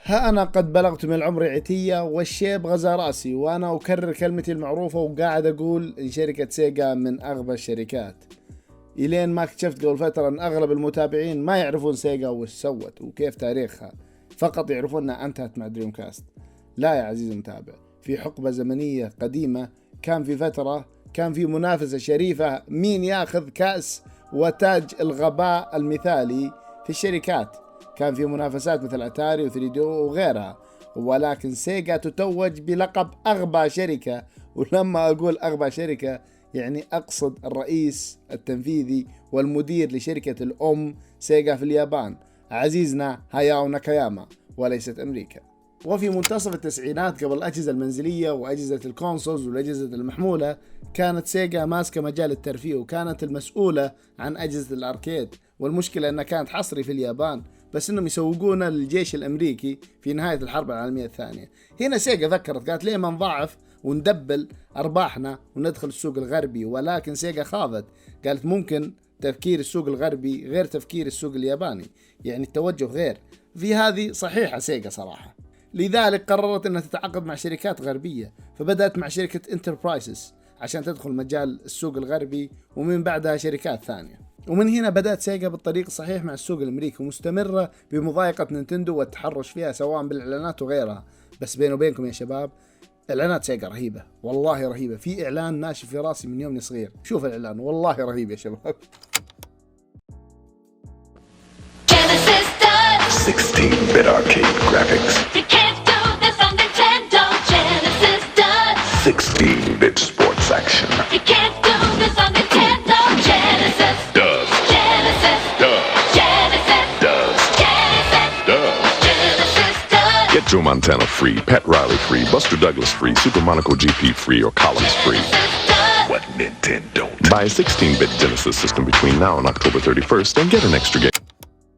ها أنا قد بلغت من العمر عتية والشيب غزا رأسي، وأنا أكرر كلمتي المعروفة وقاعد أقول إن شركة سيجا من أغبى الشركات، إلين ما اكتشفت قبل فترة أن أغلب المتابعين ما يعرفون سيجا وش سوت وكيف تاريخها، فقط يعرفون أنها انتهت مع دريم كاست. لا يا عزيزي المتابع، في حقبة زمنية قديمة كان في فترة كان في منافسة شريفة مين ياخذ كأس وتاج الغباء المثالي في الشركات. كان في منافسات مثل أتاري و3DO وغيرها، ولكن سيجا تتوج بلقب أغبى شركة. ولما أقول أغبى شركة يعني أقصد الرئيس التنفيذي والمدير لشركة الأم سيجا في اليابان، عزيزنا هاياو ناكاياما، وليست أمريكا. وفي منتصف التسعينات قبل الأجهزة المنزلية وأجهزة الكونسولز والأجهزة المحمولة، كانت سيجا ماسكة مجال الترفيه وكانت المسؤولة عن أجهزة الأركيد، والمشكلة أنها كانت حصري في اليابان، بس أنهم يسوقونها للجيش الأمريكي في نهاية الحرب العالمية الثانية. هنا سيجا فكرت قالت ليه ما نضاعف وندبل أرباحنا وندخل السوق الغربي، ولكن سيجا خاضت، قالت ممكن تفكير السوق الغربي غير تفكير السوق الياباني، يعني التوجه غير. في هذه صحيحة سيجا صراحة. لذلك قررت أنها تتعاقد مع شركات غربية، فبدأت مع شركة انتربرايزز عشان تدخل مجال السوق الغربي، ومن بعدها شركات ثانية. ومن هنا بدأت سيجا بالطريق الصحيح مع السوق الأمريكي، ومستمرة بمضايقة نينتندو والتحرش فيها سواء بالإعلانات وغيرها. بس بيني وبينكم يا شباب، إعلانات سيجا رهيبة، والله رهيبة. في إعلان ناشف في راسي من يومني صغير، شوف الإعلان والله رهيب يا شباب. 16-bit arcade graphics. You can't do this on Nintendo. Genesis does. 16-bit sports action. You can't do this on Nintendo. Genesis Does. Genesis Does. Genesis Does. Genesis Does. Genesis does. Get Joe Montana free, Pat Riley free, Buster Douglas free, Super Monaco GP free, or Collins free. Genesis does. What Nintendo? Buy a 16-bit Genesis system between now and October 31st and get an extra game.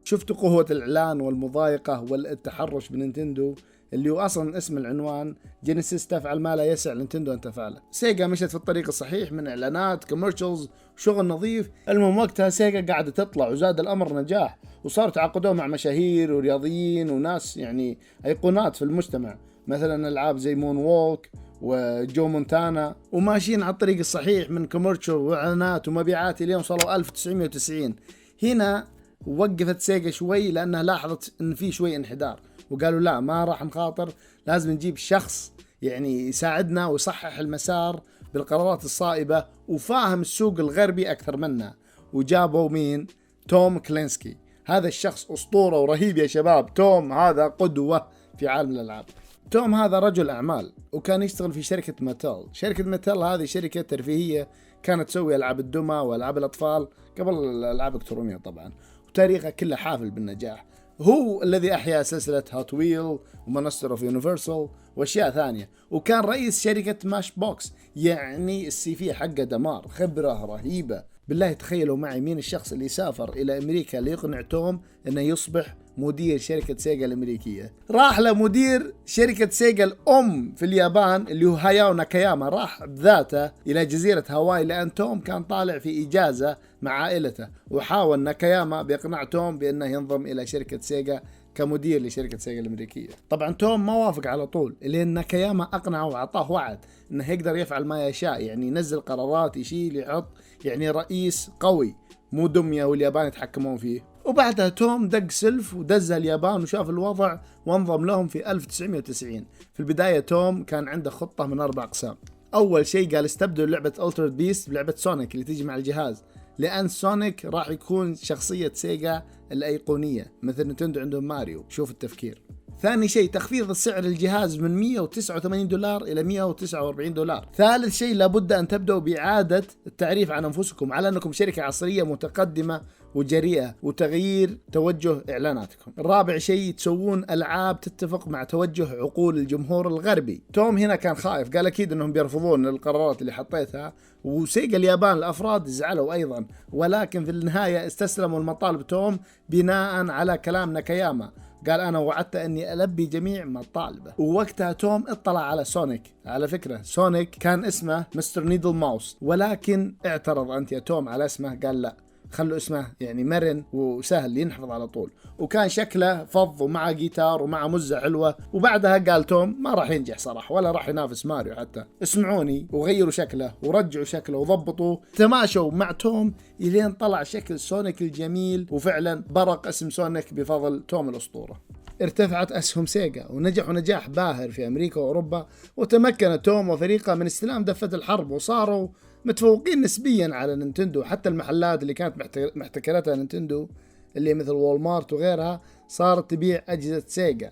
شفتوا قوة الإعلان والمضايقة والتحرش بنينتندو، اللي هو أصلا اسم العنوان جينيسيس تفعل ما لا يسع نينتندو أن تفعله. سيجا مشت في الطريق الصحيح من إعلانات كوميرشلز وشغل نظيف. المهم وقتها سيجا قاعدة تطلع وزاد الأمر نجاح، وصاروا تعاقدون مع مشاهير ورياضيين وناس يعني أيقونات في المجتمع، مثلا ألعاب زي مون ووك وجو مونتانا، وماشيين على الطريق الصحيح من كوميرشل وإعلانات ومبيعات. اليوم صاروا 1990. هنا وقفت سيجا شوي لأنها لاحظت إن في شوي انحدار، وقالوا لا ما راح نخاطر، لازم نجيب شخص يعني يساعدنا ويصحح المسار بالقرارات الصائبة وفاهم السوق الغربي أكثر منا. وجابوا مين؟ توم كلينسكي. هذا الشخص أسطورة ورهيب يا شباب. توم هذا قدوة في عالم الألعاب. توم هذا رجل أعمال وكان يشتغل في شركة ماتل. شركة ماتل هذه شركة ترفيهية كانت تسوي ألعاب الدمى وألعاب الأطفال قبل الألعاب الإلكترونية طبعا، وتاريخه كله حافل بالنجاح. هو الذي أحيا سلسلة هات ويل ومونستر اوف يونيفرسال وأشياء ثانية، وكان رئيس شركة ماش بوكس، يعني السي في حقه دمار، خبرة رهيبة. بالله تخيلوا معي مين الشخص اللي سافر إلى أمريكا ليقنع توم أنه يصبح مدير شركة سيجا الأمريكية. راح لمدير شركة سيجا الأم في اليابان اللي هو هاياو ناكاياما، راح بذاته إلى جزيرة هاواي لأن توم كان طالع في إجازة مع عائلته، وحاول ناكاياما بيقنع توم بأنه ينضم إلى شركة سيجا كمدير لشركة سيجا الأمريكية. طبعا توم ما وافق على طول، لأن ناكاياما أقنعه وعطاه وعد أنه يقدر يفعل ما يشاء، يعني ينزل قرارات، يشيل، يحط، يعني رئيس قوي مو دمية واليابان يتحكمون فيه. وبعدها توم دق سلف ودز اليابان وشاف الوضع وانضم لهم في 1990. في البداية توم كان عنده خطة من 4 أقسام. أول شيء قال استبدلوا لعبة ألترد بيست بلعبة سونيك اللي تيجي مع الجهاز، لأن سونيك راح يكون شخصية سيجا الأيقونية مثل نينتندو عندهم ماريو. شوف التفكير. ثاني شيء تخفيض السعر الجهاز من $189 إلى $149. ثالث شيء لابد أن تبدأوا بإعادة التعريف عن أنفسكم على أنكم شركة عصرية متقدمة وجريئة، وتغيير توجه إعلاناتكم. رابع شيء تسوون ألعاب تتفق مع توجه عقول الجمهور الغربي. توم هنا كان خائف، قال أكيد أنهم بيرفضون القرارات اللي حطيتها، وسيجا اليابان الأفراد زعلوا أيضا، ولكن في النهاية استسلموا المطالب توم بناء على كلام ناكاياما. قال أنا وعدت أني ألبي جميع مطالبه. ووقتها توم اطلع على سونيك. على فكرة سونيك كان اسمه مستر نيدل ماوس، ولكن اعترض أنت يا توم على اسمه، قال لا خلوا اسمه يعني مرن وسهل ينحفظ على طول، وكان شكله فض ومع جيتار ومع مزة حلوة. وبعدها قال توم ما راح ينجح صراحة ولا راح ينافس ماريو حتى، اسمعوني، وغيروا شكله ورجعوا شكله وضبطوا، تماشوا مع توم إلين طلع شكل سونيك الجميل، وفعلا برق اسم سونيك بفضل توم الأسطورة. ارتفعت أسهم سيجا ونجحوا نجاح باهر في أمريكا وأوروبا، وتمكن توم وفريقه من استلام دفة الحرب، وصاروا متفوقين نسبيا على نينتندو. حتى المحلات اللي كانت محتكرتها نينتندو اللي مثل والمارت وغيرها صارت تبيع أجهزة سيجا.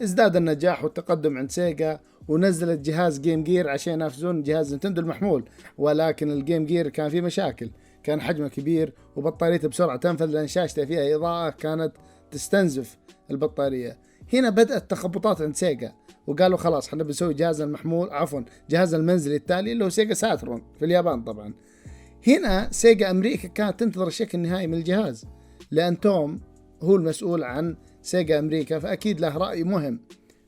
ازداد النجاح والتقدم عند سيجا، ونزلت جهاز جيم جير عشان ينافسون جهاز نينتندو المحمول، ولكن الجيم جير كان فيه مشاكل، كان حجمه كبير وبطاريته بسرعة تنفذ لأن شاشته فيها إضاءة كانت تستنزف البطارية. هنا بدأت تخبطات عند سيجا، وقالوا خلاص حنا بنسوي جهاز المحمول، جهاز المنزلي التالي اللي هو سيجا ساترون في اليابان. طبعا هنا سيجا أمريكا كانت تنتظر الشكل النهائي من الجهاز، لأن توم هو المسؤول عن سيجا أمريكا، فأكيد له رأي مهم،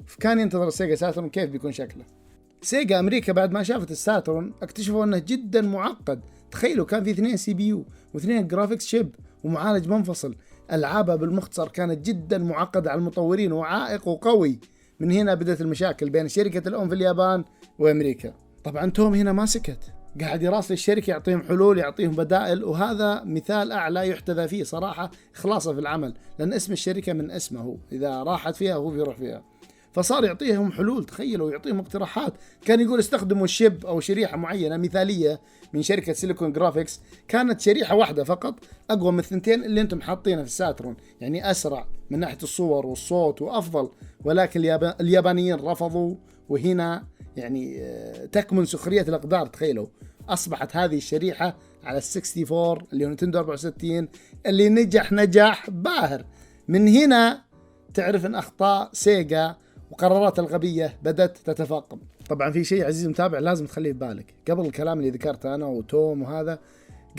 فكان ينتظر سيجا ساترون كيف بيكون شكله. سيجا أمريكا بعد ما شافت الساترون اكتشفوا أنه جدا معقد. تخيلوا كان في 2 CPU و2 جرافيكس شيب ومعالج منفصل. ألعابها بالمختصر كانت جدا معقدة على المطورين وعائق وقوي. من هنا بدأت المشاكل بين شركة الأم في اليابان وأمريكا. طبعا توم هنا ما سكت، قاعد يراسل الشركة يعطيهم حلول، يعطيهم بدائل، وهذا مثال أعلى يحتذى فيه صراحة إخلاصه في العمل، لأن اسم الشركة من اسمه هو، إذا راحت فيها هو بيروح فيها. فصار يعطيهم حلول، تخيلوا يعطيهم اقتراحات. كان يقول استخدموا الشيب أو شريحة معينة مثالية من شركة سيليكون جرافيكس، كانت شريحة واحدة فقط أقوى من 2 اللي أنتم حاطينها في الساترون، يعني أسرع من ناحية الصور والصوت وأفضل، ولكن اليابانيين رفضوا. وهنا يعني تكمن سخرية الأقدار. تخيلوا أصبحت هذه الشريحة على 64 اللي هو نينتندو 64 اللي نجاح باهر. من هنا تعرف أن أخطاء سيجا وقرارات الغبية بدأت تتفاقم. طبعا في شيء عزيزي المتابع لازم تخليه في بالك قبل الكلام اللي ذكرته أنا وتوم وهذا.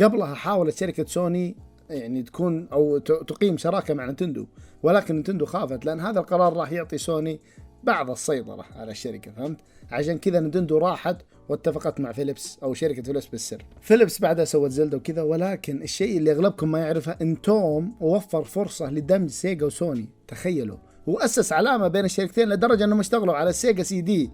قبلها حاولت شركة سوني يعني تكون أو تقيم شراكة مع نينتندو، ولكن نينتندو خافت، لأن هذا القرار راح يعطي سوني بعض السيطرة على الشركة، فهمت؟ عشان كذا نينتندو راحت واتفقت مع فيليبس أو شركة فيليبس بالسر. فيليبس بعدها سوت زلدا وكذا، ولكن الشيء اللي أغلبكم ما يعرفه إن توم وفر فرصة لدمج سيجا وسوني. تخيلوا، وأسس علامة بين الشركتين لدرجة أنهم اشتغلوا على السيجا CD.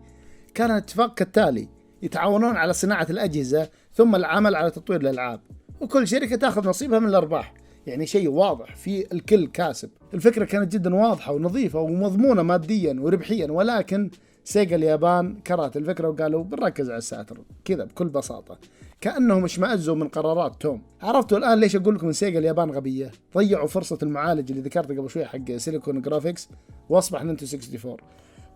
كان الاتفاق كالتالي: يتعاونون على صناعة الأجهزة ثم العمل على تطوير الألعاب، وكل شركة تأخذ نصيبها من الأرباح. يعني شيء واضح في الكل كاسب. الفكرة كانت جدا واضحة ونظيفة ومضمونة ماديا وربحيا، ولكن سيجا اليابان كرهت الفكرة وقالوا بنركز على الساترون كذا بكل بساطة، كأنهم اشمأزوا من قرارات توم. عرفتوا الآن ليش أقول لكم سيجا اليابان غبية؟ ضيعوا فرصة المعالج اللي ذكرته قبل شوي حق سيليكون جرافيكس وأصبح نينتندو 64،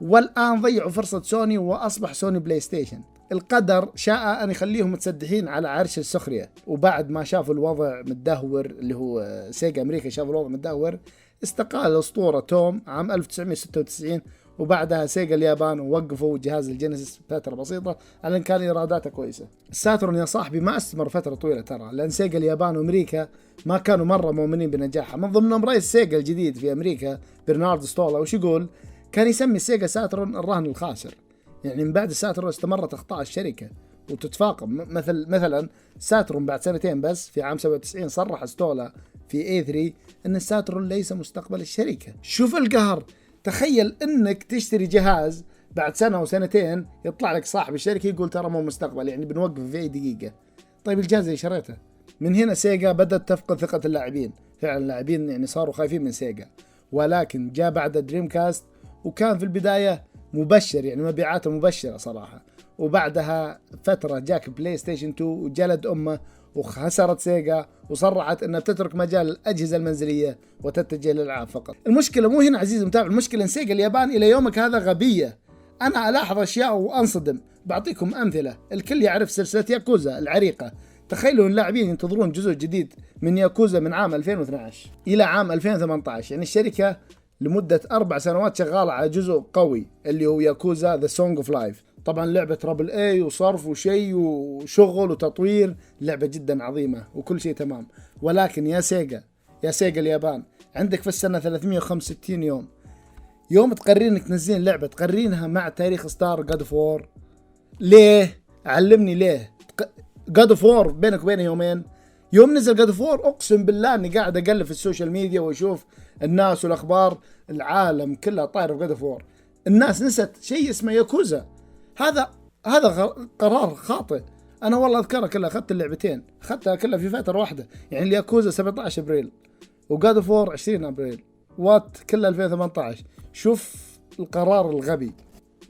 والآن ضيعوا فرصة سوني وأصبح سوني بلاي ستيشن. القدر شاء أن يخليهم متسدحين على عرش السخرية، وبعد ما شافوا الوضع متدهور اللي هو سيجا أمريكا شافوا الوضع متدهور، استقال الأسطورة توم عام 1996، وبعدها سيجا اليابان ووقفوا جهاز الجينيسيس فترة بسيطة على أن كان إيراداته كويسة. الساترون يا صاحبي ما استمر فترة طويلة ترى، لأن سيجا اليابان وأمريكا ما كانوا مرة مؤمنين بنجاحها. من ضمنهم رئيس سيجا الجديد في أمريكا برنارد ستولا، وش يقول؟ كان يسمي سيجا ساترون الرهن الخاسر. يعني من بعد ساترون استمرت أخطاء الشركة وتتفاقم. مثلا ساترون بعد 2 سنين بس في عام 97 صرح ستولا في A3 أن الساترون ليس مستقبل الشركة. شوف القهر، تخيل أنك تشتري جهاز بعد 1 أو 2 يطلع لك صاحب الشركة يقول ترى مو مستقبل، يعني بنوقف في أي دقيقة. طيب الجهاز اللي شريته. من هنا سيجا بدأت تفقد ثقة اللاعبين، فعلا اللاعبين يعني صاروا خايفين من سيجا. ولكن جاء بعد دريم كاست وكان في البداية مبشر، يعني مبيعاته مبشرة صراحة، وبعدها فترة جاك بلاي ستيشن 2 وجلد أمه وخسرت سيجا وصرحت أنها بتترك مجال الأجهزة المنزلية وتتجه للألعاب فقط. المشكلة مو هنا عزيزي المتابع، المشكلة إن سيجا اليابان إلى يومك هذا غبية. أنا ألاحظ أشياء وأنصدم. بعطيكم أمثلة. الكل يعرف سلسلة ياكوزا العريقة. تخيلوا اللاعبين ينتظرون جزء جديد من ياكوزا من عام 2012 إلى عام 2018، يعني الشركة لمدة 4 سنوات شغالة على جزء قوي اللي هو ياكوزا The Song of Life. طبعا لعبة ترابل اي وصرف وشيء وشغل وتطوير، لعبة جدا عظيمة وكل شيء تمام. ولكن يا سيجا اليابان، عندك في السنة 365 يوم تقررين انك تنزلين لعبة تقررينها مع تاريخ ستار God of War. ليه؟ علمني ليه. God of War بينك وبينه 2 يومين، يوم نزل جاد اوف وور اقسم بالله اني قاعد اقلب في السوشيال ميديا واشوف الناس والاخبار، العالم كله طاير في جاد اوف وور. الناس نسيت شيء اسمه ياكوزا. هذا قرار خاطئ. انا والله اذكرها كلها، اخذت اللعبتين اخذتها كلها في فتره واحده، يعني الياكوزا 17 ابريل وجاد اوف وور 20 ابريل، وات كلها 2018. شوف القرار الغبي.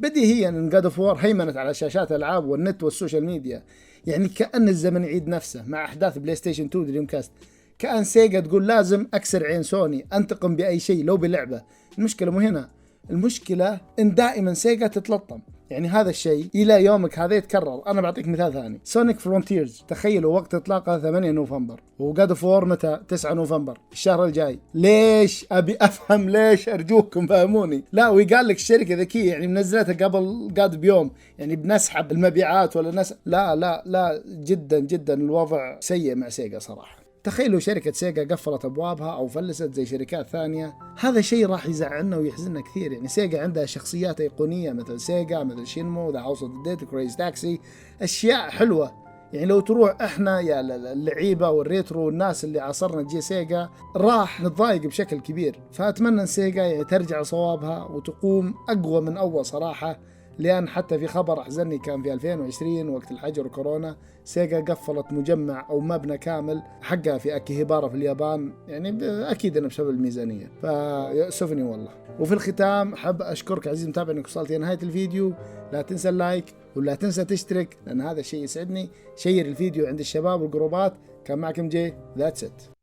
بديهيا ان جاد اوف وور هيمنت على شاشات الالعاب والنت والسوشيال ميديا، يعني كأن الزمن يعيد نفسه مع احداث بلاي ستيشن 2 دريم كاست. كأن سيجا تقول لازم اكسر عين سوني، انتقم باي شيء لو بلعبه. المشكله مو هنا، المشكله ان دائما سيجا تتلطم. يعني هذا الشيء الى يومك هذا يتكرر. انا بعطيك مثال ثاني، سونيك فرونتيرز تخيلوا وقت اطلاقها 8 نوفمبر، وجاد اوف وور متى؟ 9 نوفمبر الشهر الجاي. ليش؟ ابي افهم ليش، ارجوكم فهموني. لا ويقال لك الشركه ذكيه، يعني منزلتها قبل بيوم، يعني بنسحب المبيعات ولا لا جدا جدا الوضع سيء مع سيجا صراحه. تخيلوا شركة سيجا قفلت أبوابها أو فلست زي شركات ثانية، هذا شيء راح يزعلنا ويحزننا كثير. يعني سيجا عندها شخصيات أيقونية مثل سيجا، مثل شينمو، ذا هاوس اوف ذا ديد، كريز تاكسي، أشياء حلوة. يعني لو تروح إحنا يا اللعيبة والريترو والناس اللي عاصرنا جي سيجا راح نتضايق بشكل كبير. فأتمنى أن سيجا يعني ترجع صوابها وتقوم أقوى من أول صراحة، لأن حتى في خبر أحزنني كان في 2020 وقت الحجر وكورونا، سيجا قفلت مجمع أو مبنى كامل حقها في أكيهيبارا في اليابان، يعني أكيد أنه بسبب الميزانية، فيأسفني والله. وفي الختام حاب أشكرك عزيزي المتابع أنك وصلت إلى نهاية الفيديو. لا تنسى اللايك ولا تنسى تشترك، لأن هذا الشيء يسعدني. شير الفيديو عند الشباب والجروبات. كان معكم جي، That's it.